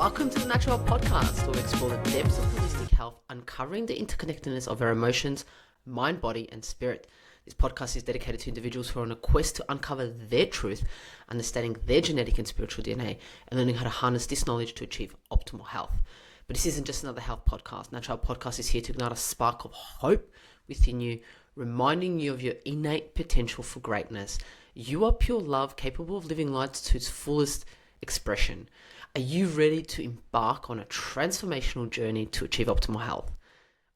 Welcome to the Natural Podcast, where we explore the depths of holistic health, uncovering the interconnectedness of our emotions, mind, body, and spirit. This podcast is dedicated to individuals who are on a quest to uncover their truth, understanding their genetic and spiritual DNA, and learning how to harness this knowledge to achieve optimal health. But this isn't just another health podcast. Natural Podcast is here to ignite a spark of hope within you, reminding you of your innate potential for greatness. You are pure love, capable of living life to its fullest expression. Are you ready to embark on a transformational journey to achieve optimal health?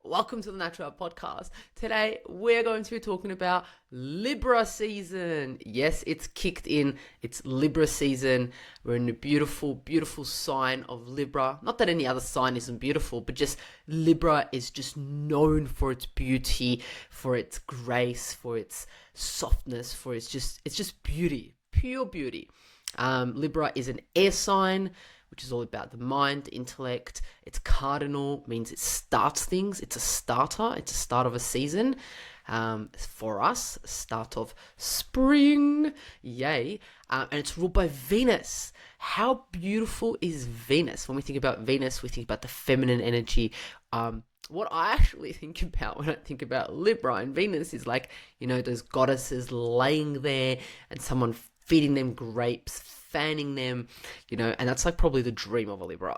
Welcome to the Natural Podcast. Today, we're going to be talking about Libra season. Yes, it's kicked in. It's Libra season. We're in the beautiful, beautiful sign of Libra. Not that any other sign isn't beautiful, but just Libra is just known for its beauty, for its grace, for its softness, for it's just beauty, pure beauty. Libra is an air sign, which is all about the mind, the intellect. It's cardinal, means it starts things. It's a starter. It's a start of a season. For us, start of spring. Yay. And it's ruled by Venus. How beautiful is Venus? When we think about Venus, we think about the feminine energy. What I actually think about when I think about Libra and Venus is like, those goddesses laying there and someone feeding them grapes, fanning them, and that's like probably the dream of a Libra.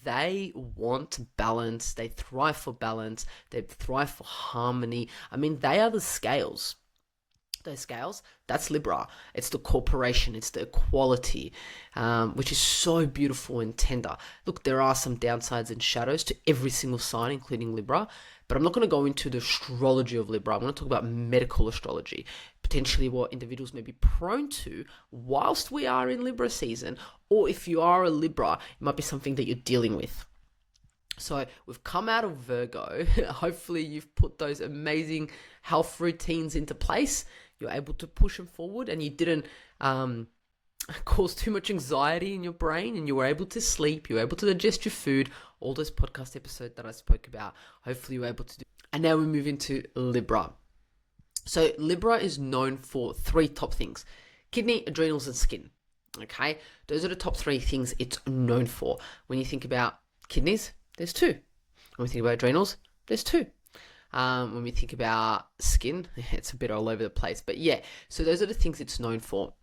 They want balance. They thrive for balance. They thrive for harmony. I mean, they are the scales. Those scales, that's Libra. It's the corporation. It's the equality, which is so beautiful and tender. Look, there are some downsides and shadows to every single sign, including Libra, but I'm not going to go into the astrology of Libra. I'm going to talk about medical astrology, potentially what individuals may be prone to whilst we are in Libra season, or if you are a Libra, it might be something that you're dealing with. So we've come out of Virgo. Hopefully you've put those amazing health routines into place. You're able to push them forward and you didn't cause too much anxiety in your brain, and you were able to sleep, you were able to digest your food, all those podcast episodes that I spoke about. Hopefully you were able to do. And now we move into Libra. So Libra is known for three top things: kidney, adrenals, and skin. Okay, those are the top three things it's known for. When you think about kidneys, there's two. When we think about adrenals, there's two. When we think about skin, it's a bit all over the place. But yeah, so those are the things it's known for.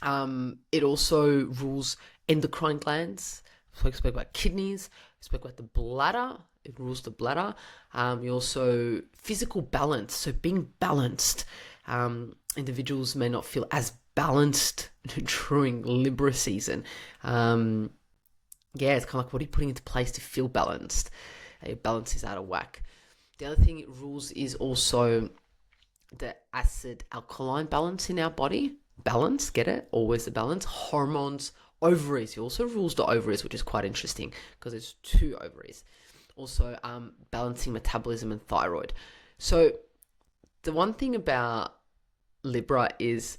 It also rules endocrine glands. We spoke about kidneys. We spoke about the bladder. It rules the bladder. You also physical balance. So being balanced. Individuals may not feel as balanced during Libra season. It's kind of like, what are you putting into place to feel balanced? Your balance is out of whack. The other thing it rules is also the acid-alkaline balance in our body. Balance, get it? Always the balance. Hormones, ovaries. It also rules the ovaries, which is quite interesting because there's two ovaries. Also, balancing metabolism and thyroid. So the one thing about Libra is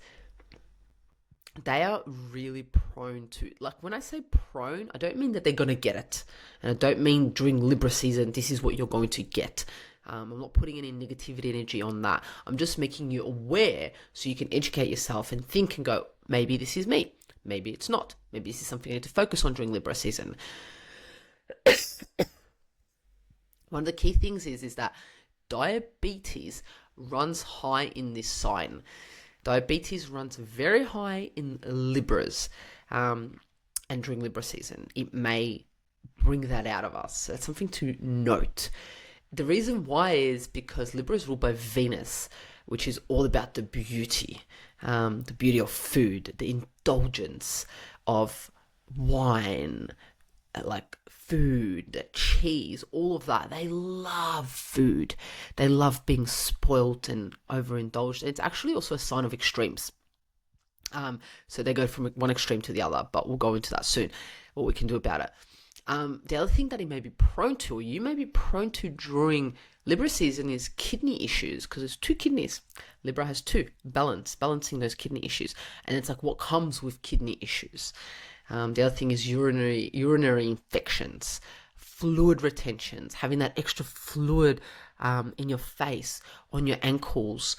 they are really prone to, like when I say prone, I don't mean that they're going to get it. And I don't mean during Libra season, this is what you're going to get. I'm not putting any negativity energy on that. I'm just making you aware so you can educate yourself and think and go, maybe this is me. Maybe it's not. Maybe this is something I need to focus on during Libra season. One of the key things is that diabetes runs high in this sign. Diabetes runs very high in Libras, and during Libra season, it may bring that out of us. So that's something to note. The reason why is because Libra is ruled by Venus, which is all about the beauty of food, the indulgence of wine, like food, cheese, all of that. They love food. They love being spoilt and overindulged. It's actually also a sign of extremes. So they go from one extreme to the other, but we'll go into that soon, what we can do about it. The other thing that he may be prone to, or you may be prone to during Libra season, is kidney issues, because there's two kidneys. Libra has two. Balancing those kidney issues. And it's like what comes with kidney issues. The other thing is urinary infections, fluid retentions, having that extra fluid in your face, on your ankles,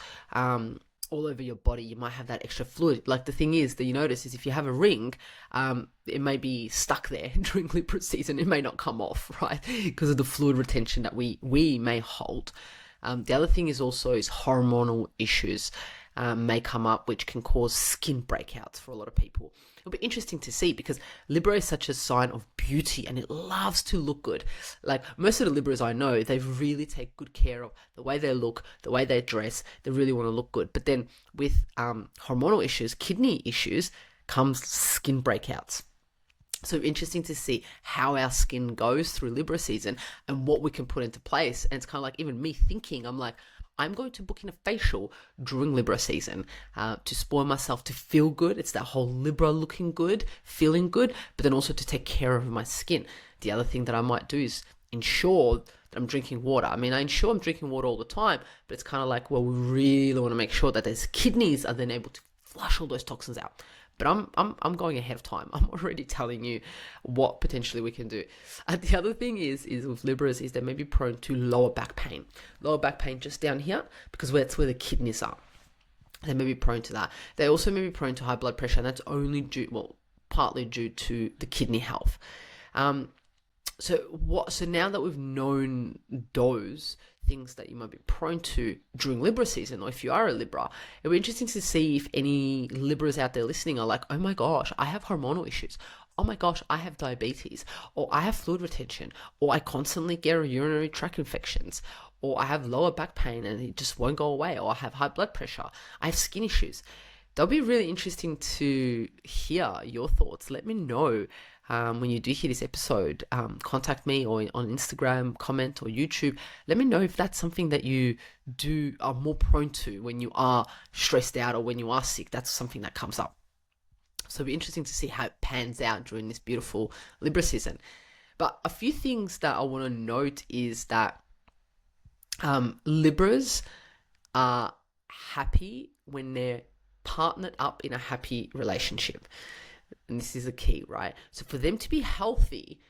all over your body. You might have that extra fluid. Like, the thing is that you notice is if you have a ring, it may be stuck there during Libra season. It may not come off, right? Because of the fluid retention that we may hold. The other thing is also is hormonal issues may come up, which can cause skin breakouts for a lot of people. It'll be interesting to see because Libra is such a sign of beauty and it loves to look good. Like, most of the Libras I know, they really take good care of the way they look, the way they dress. They really want to look good. But then with hormonal issues, kidney issues, comes skin breakouts. So interesting to see how our skin goes through Libra season and what we can put into place. And it's kind of like, even me thinking, I'm like, I'm going to book in a facial during Libra season to spoil myself, to feel good. It's that whole Libra looking good, feeling good, but then also to take care of my skin. The other thing that I might do is ensure that I'm drinking water. I mean, I ensure I'm drinking water all the time, but it's kind of like, well, we really want to make sure that those kidneys are then able to flush all those toxins out. But I'm going ahead of time. I'm already telling you what potentially we can do. The other thing is with Libras is they may be prone to lower back pain. Lower back pain just down here, because that's where the kidneys are. They may be prone to that. They also may be prone to high blood pressure, and that's only partly due to the kidney health. So now that we've known those things that you might be prone to during Libra season, or if you are a Libra, it'll be interesting to see if any Libras out there listening are like, oh my gosh, I have hormonal issues. Oh my gosh, I have diabetes, or I have fluid retention, or I constantly get urinary tract infections, or I have lower back pain and it just won't go away, or I have high blood pressure, I have skin issues. That'll be really interesting to hear your thoughts. Let me know when you do hear this episode. Contact me or on Instagram, comment, or YouTube. Let me know if that's something that you are more prone to when you are stressed out or when you are sick. That's something that comes up. So it'll be interesting to see how it pans out during this beautiful Libra season. But a few things that I want to note is that Libras are happy when they're partnered up in a happy relationship. And this is a key, right? So for them to be healthy,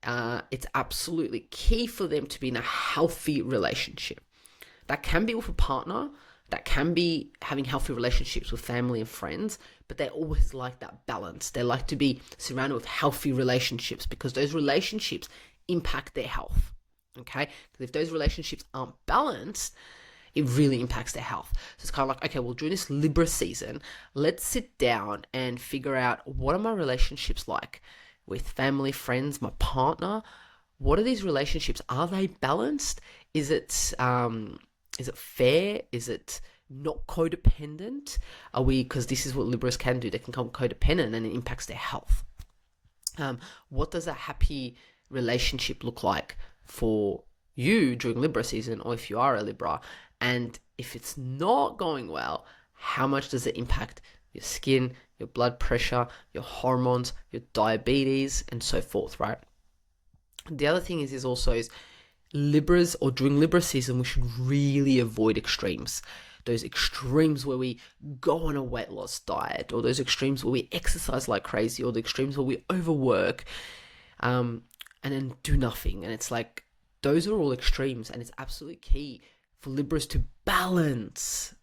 it's absolutely key for them to be in a healthy relationship. That can be with a partner, that can be having healthy relationships with family and friends, but they always like that balance. They like to be surrounded with healthy relationships because those relationships impact their health, okay? Because if those relationships aren't balanced, it really impacts their health. So it's kind of like, okay, well, during this Libra season, let's sit down and figure out, what are my relationships like with family, friends, my partner? What are these relationships? Are they balanced? Is it fair? Is it not codependent? Because this is what Libras can do. They can become codependent and it impacts their health. What does a happy relationship look like for you during Libra season, or if you are a Libra? And if it's not going well, how much does it impact your skin, your blood pressure, your hormones, your diabetes, and so forth, right? The other thing is Libras, or during Libra season, we should really avoid extremes. Those extremes where we go on a weight loss diet, or those extremes where we exercise like crazy, or the extremes where we overwork and then do nothing. And it's like, those are all extremes, and it's absolutely key for Libras to balance,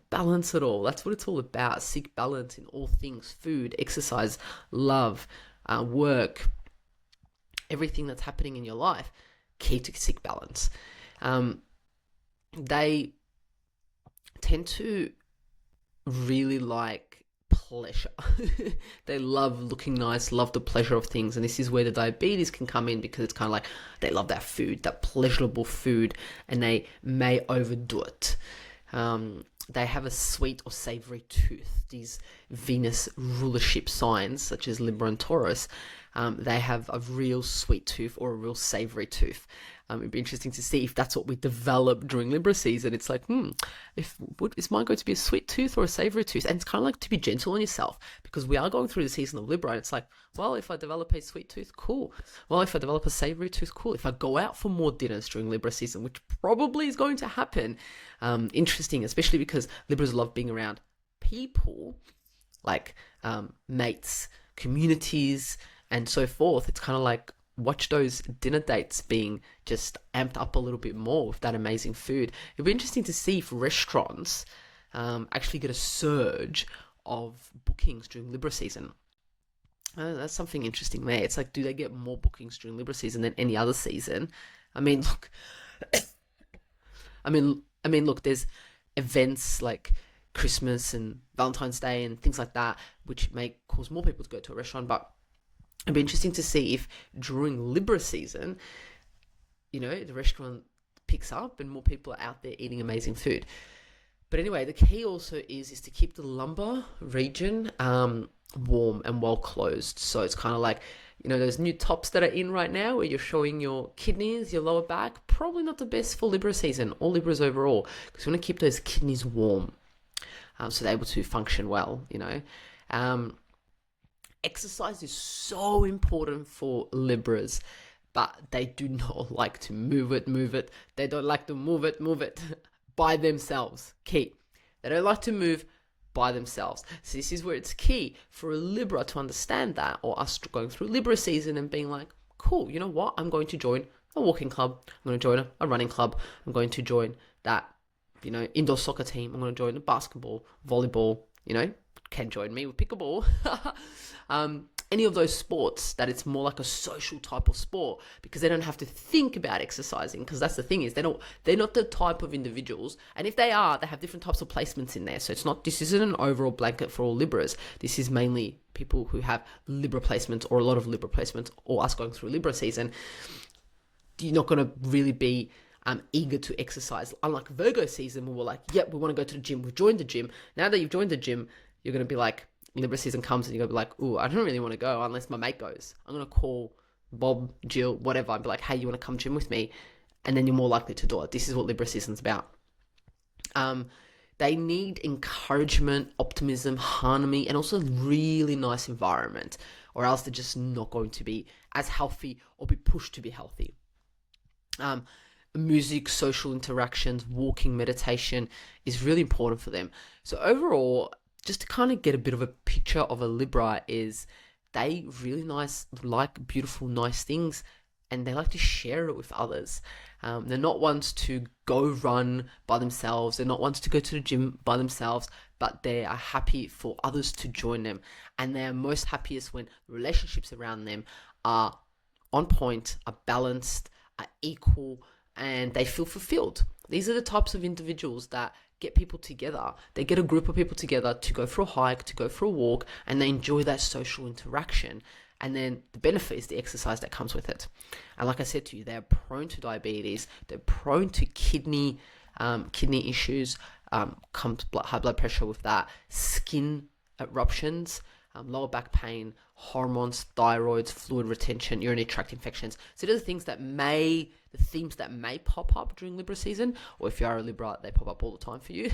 balance it all. That's what it's all about. Seek balance in all things: food, exercise, love, work, everything that's happening in your life. Key to seek balance. They tend to really like pleasure. They love looking nice, love the pleasure of things, and this is where the diabetes can come in, because it's kind of like they love that food, that pleasurable food, and they may overdo it. They have a sweet or savory tooth. These Venus rulership signs, such as Libra and Taurus, they have a real sweet tooth or a real savory tooth. It'd be interesting to see if that's what we develop during Libra season. It's like, is mine going to be a sweet tooth or a savory tooth? And it's kind of like to be gentle on yourself, because we are going through the season of Libra, and it's like, well, if I develop a sweet tooth, cool. Well, if I develop a savory tooth, cool. If I go out for more dinners during Libra season, which probably is going to happen, interesting, especially because Libras love being around people, like mates, communities, and so forth. It's kind of like, watch those dinner dates being just amped up a little bit more with that amazing food. It'll be interesting to see if restaurants actually get a surge of bookings during Libra season. That's something interesting there. It's like, do they get more bookings during Libra season than any other season? I mean, look, look, there's events like Christmas and Valentine's Day and things like that, which may cause more people to go to a restaurant. But it'd be interesting to see if during Libra season, the restaurant picks up and more people are out there eating amazing food. But anyway, the key also is to keep the lumbar region warm and well closed. So it's kind of like, those new tops that are in right now where you're showing your kidneys, your lower back, probably not the best for Libra season or Libras overall, because you want to keep those kidneys warm so they're able to function well, Exercise is so important for Libras, but they do not like to move it. They don't like to move it by themselves. Key. They don't like to move by themselves. So this is where it's key for a Libra to understand that, or us going through Libra season and being like, cool, you know what? I'm going to join a walking club. I'm going to join a running club. I'm going to join that, indoor soccer team. I'm going to join a basketball, volleyball, can join me with pickleball. Any of those sports that it's more like a social type of sport, because they don't have to think about exercising, because that's the thing is they're not the type of individuals, and if they are, they have different types of placements in there. So this isn't an overall blanket for all Libras. This is mainly people who have Libra placements or a lot of Libra placements, or us going through Libra season. You're not going to really be eager to exercise, unlike Virgo season where we're like, yep, we want to go to the gym, we've joined the gym. Now that you've joined the gym, you're going to be like, Libra season comes and you're going to be like, ooh, I don't really want to go unless my mate goes. I'm going to call Bob, Jill, whatever, and be like, hey, you want to come gym with me? And then you're more likely to do it. This is what Libra season's about. They need encouragement, optimism, harmony, and also really nice environment, or else they're just not going to be as healthy or be pushed to be healthy. Music, social interactions, walking, meditation is really important for them. So overall, just to kind of get a bit of a picture of a Libra, is they really like beautiful, nice things, and they like to share it with others. They're not ones to go run by themselves. They're not ones to go to the gym by themselves, but they are happy for others to join them. And they are most happiest when relationships around them are on point, are balanced, are equal, and they feel fulfilled. These are the types of individuals that get people together. They get a group of people together to go for a hike, to go for a walk, and they enjoy that social interaction. And then the benefit is the exercise that comes with it. And like I said to you, they're prone to diabetes. They're prone to kidney issues, high blood pressure with that, skin eruptions, lower back pain, hormones, thyroids, fluid retention, urinary tract infections. So those are the themes that may pop up during Libra season, or if you are a Libra, they pop up all the time for you.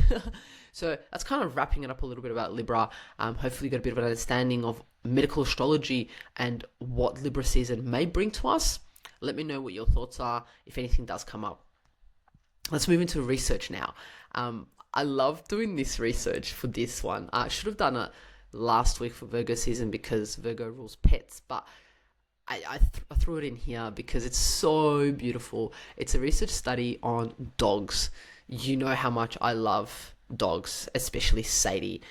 So that's kind of wrapping it up a little bit about Libra. Hopefully you got a bit of an understanding of medical astrology and what Libra season may bring to us. Let me know what your thoughts are if anything does come up. Let's move into research now. I love doing this research for this one. I should have done it last week for Virgo season because Virgo rules pets, but I threw it in here because it's so beautiful. It's a research study on dogs. You know how much I love dogs, especially Sadie.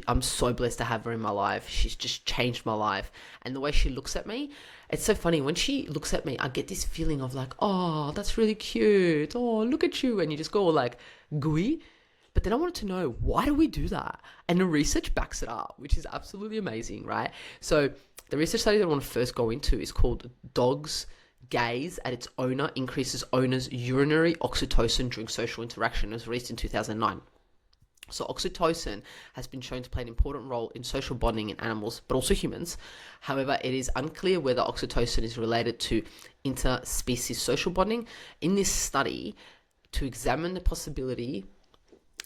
I'm so blessed to have her in my life. She's just changed my life. And the way she looks at me, it's so funny. When she looks at me, I get this feeling of like, oh, that's really cute. Oh, look at you. And you just go like gooey. But then I wanted to know, why do we do that? And the research backs it up, which is absolutely amazing, right? So the research study that I want to first go into is called Dogs Gaze at its Owner Increases Owner's Urinary Oxytocin During Social Interaction. It was released in 2009. So oxytocin has been shown to play an important role in social bonding in animals, but also humans. However, it is unclear whether oxytocin is related to interspecies social bonding. In this study, to examine the possibility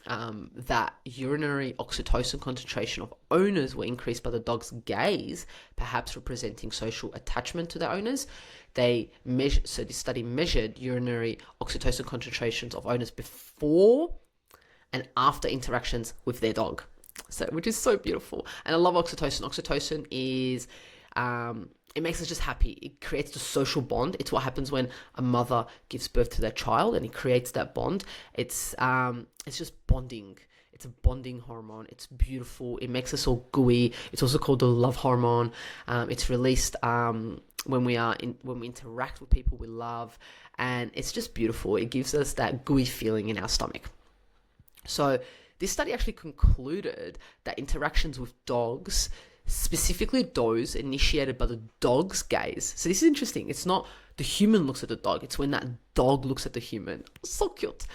that urinary oxytocin concentration of owners were increased by the dog's gaze, perhaps representing social attachment to their owners. So this study measured urinary oxytocin concentrations of owners before and after interactions with their dog. So, which is so beautiful. And I love oxytocin. Oxytocin is it makes us just happy. It creates the social bond. It's what happens when a mother gives birth to their child, and it creates that bond. It's just bonding. It's a bonding hormone. It's beautiful. It makes us all gooey. It's also called the love hormone. It's released when we interact with people we love, and it's just beautiful. It gives us that gooey feeling in our stomach. So this study actually concluded that interactions with dogs, specifically those initiated by the dog's gaze. So this is interesting. It's not the human looks at the dog. It's when that dog looks at the human. So cute.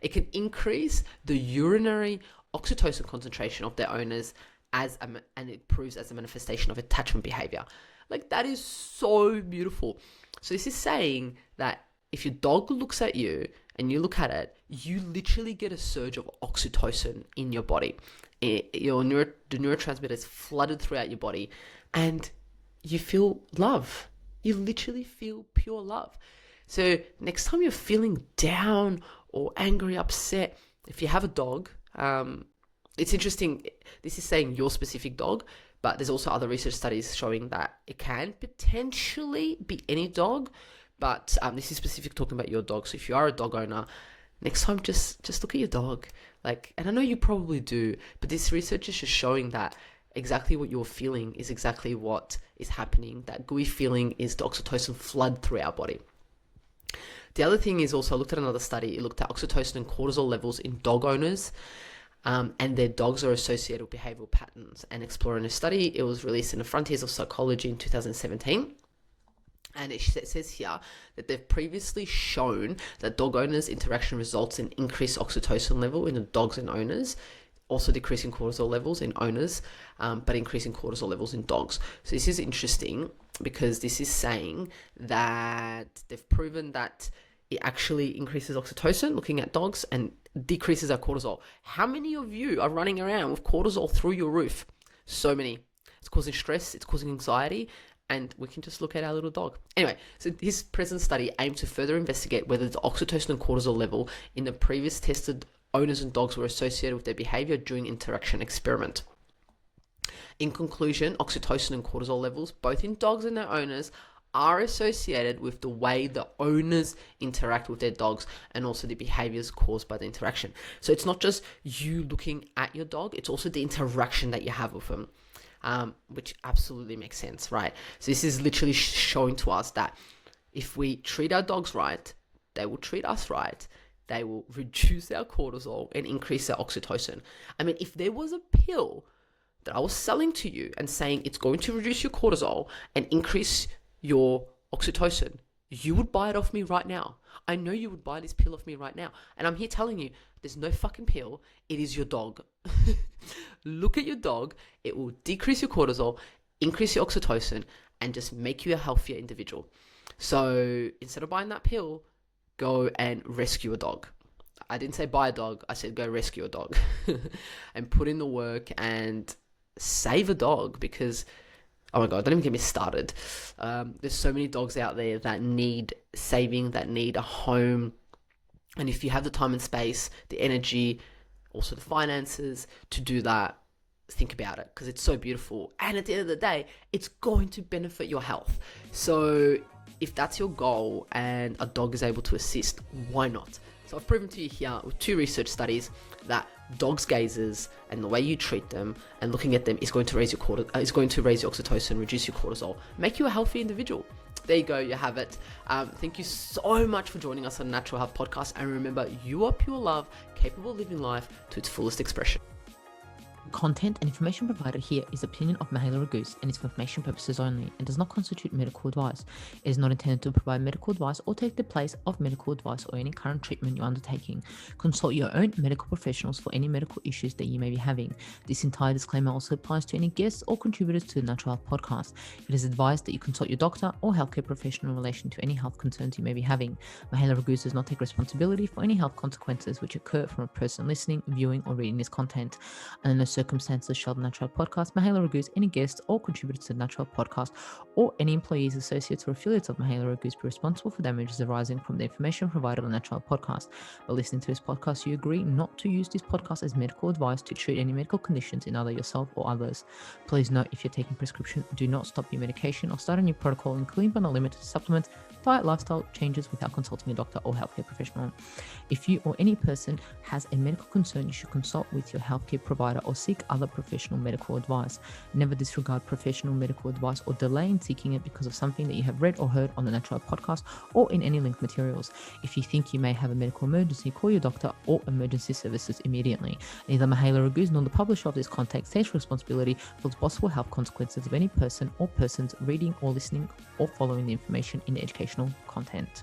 It can increase the urinary oxytocin concentration of their owners and it proves as a manifestation of attachment behavior. Like, that is so beautiful. So this is saying that if your dog looks at you and you look at it, you literally get a surge of oxytocin in your body. The neurotransmitter is flooded throughout your body, and you feel love. You literally feel pure love. So next time you're feeling down or angry, upset, if you have a dog, it's interesting. This is saying your specific dog, but there's also other research studies showing that it can potentially be any dog. But this is specific talking about your dog. So if you are a dog owner, next time just look at your dog. And I know you probably do, but this research is just showing that exactly what you're feeling is exactly what is happening. That gooey feeling is the oxytocin flood through our body. The other thing is also, I looked at another study. It looked at oxytocin and cortisol levels in dog owners, and their dogs are associated with behavioral patterns. And exploring a study, it was released in the Frontiers of Psychology in 2017. And it says here that they've previously shown that dog owners' interaction results in increased oxytocin level in the dogs and owners, also decreasing cortisol levels in owners, but increasing cortisol levels in dogs. So this is interesting because this is saying that they've proven that it actually increases oxytocin looking at dogs and decreases our cortisol. How many of you are running around with cortisol through your roof? So many. It's causing stress, it's causing anxiety, and we can just look at our little dog. Anyway, so his present study aimed to further investigate whether the oxytocin and cortisol level in the previous tested owners and dogs were associated with their behavior during interaction experiment. In conclusion, oxytocin and cortisol levels, both in dogs and their owners, are associated with the way the owners interact with their dogs and also the behaviors caused by the interaction. So it's not just you looking at your dog, it's also the interaction that you have with them. Which absolutely makes sense, right? So this is literally showing to us that if we treat our dogs right, they will treat us right. They will reduce our cortisol and increase our oxytocin. I mean, if there was a pill that I was selling to you and saying it's going to reduce your cortisol and increase your oxytocin, you would buy it off me right now. I know you would buy this pill off me right now. And I'm here telling you, there's no fucking pill. It is your dog. Look at your dog. It will decrease your cortisol, increase your oxytocin, and just make you a healthier individual. So instead of buying that pill, go and rescue a dog. I didn't say buy a dog. I said go rescue a dog and put in the work and save a dog, because oh my God, don't even get me started. There's so many dogs out there that need saving, that need a home. And if you have the time and space, the energy, also the finances to do that, think about it, because it's so beautiful. And at the end of the day, it's going to benefit your health. So if that's your goal and a dog is able to assist, why not? So I've proven to you here with 2 research studies that dogs' gazes and the way you treat them and looking at them is going to raise your oxytocin, reduce your cortisol, make you a healthy individual. There you go, you have it. Thank you so much for joining us on Natural Health Podcast. And remember, you are pure love, capable of living life to its fullest expression. Content and information provided here is opinion of Mihaela and is for information purposes only and does not constitute medical advice. It is not intended to provide medical advice or take the place of medical advice or any current treatment you're undertaking. Consult your own medical professionals for any medical issues that you may be having. This entire disclaimer also applies to any guests or contributors to the Natural Health Podcast. It is advised that you consult your doctor or healthcare professional in relation to any health concerns you may be having. Mihaela does not take responsibility for any health consequences which occur from a person listening, viewing, or reading this content. Under no circumstances shall the Natural Podcast, Mihaela Raguse, any guests or contributors to the Natural Podcast, or any employees, associates, or affiliates of Mihaela Raguse be responsible for damages arising from the information provided on the Natural Podcast. By listening to this podcast, you agree not to use this podcast as medical advice to treat any medical conditions in either yourself or others. Please note, if you're taking prescription, do not stop your medication or start a new protocol, including but not limited to supplements, diet, lifestyle changes without consulting a doctor or healthcare professional. If you or any person has a medical concern, you should consult with your healthcare provider or seek other professional medical advice. Never disregard professional medical advice or delay in seeking it because of something that you have read or heard on the Natural Podcast or in any linked materials. If you think you may have a medical emergency, call your doctor or emergency services immediately. Neither Mihaela Raguse nor the publisher of this content takes responsibility for the possible health consequences of any person or persons reading or listening or following the information in the educational content.